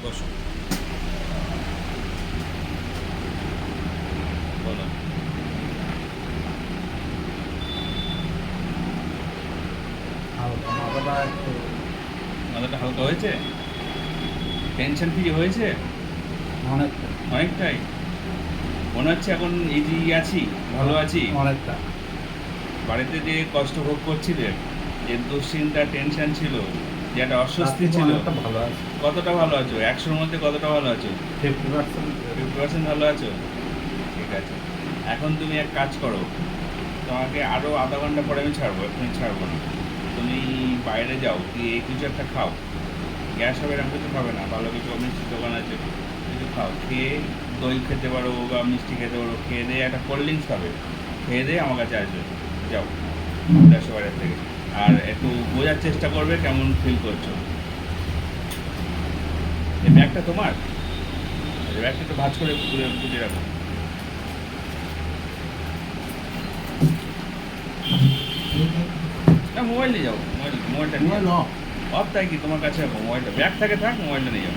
বসো, বলো। হালকা মাথাটা একটু মাথাটা হালকা হয়েছে? টেনশন ফ্রি হয়েছে? অনেকটা অনেকটাই। মনে হচ্ছে এখন ইজি আছি, ভালো আছি। অনেকটা বাড়িতে যে কষ্ট ভোগ করছিলে, যে দুশ্চিন্তা টেনশন ছিল, যে একটা তার অস্বস্তি থেকে ছিল, অনেকটা ভালো আছে। কতটা ভালো আছো? 100-র মধ্যে কতটা ভালো আছো? 50%। 50% ভালো আছো? ঠিক আছে। এখন তুমি এক কাজ করো, তোমাকে আরও আধা ঘন্টা পরে আমি ছাড়বো, এখনই ছাড়বো না। তুমি বাইরে যাও, গিয়ে কিছু একটা খাও। গ্যাস হবে এরকম কিছু খাবে না, ভালো কিছু মিষ্টির দোকান আছে, কিছু খাও। খেয়ে দই খেতে পারো বা মিষ্টি খেতে পারো, খেয়ে দিয়ে একটা কোল্ড ড্রিঙ্কস খাবে। খেয়ে দিয়ে আমার কাছে আসবে। যাও, 10 বাইরের থেকে। আর একটু বোঝার চেষ্টা করবে কেমন ফিল করছো। এই ব্যাগটা তোমার? আচ্ছা, ব্যাগটা একটু ভাঁজ করে গুছিয়ে রাখো। না, মোবাইল নিয়ে যাও, মোবাইলটা নিয়ে মোবাইল যাও। অফ। অফ তাই কি তোমার কাছে রাখো মোবাইলটা, ব্যাগ থাকে থাক, মোবাইলটা নিয়ে যাও।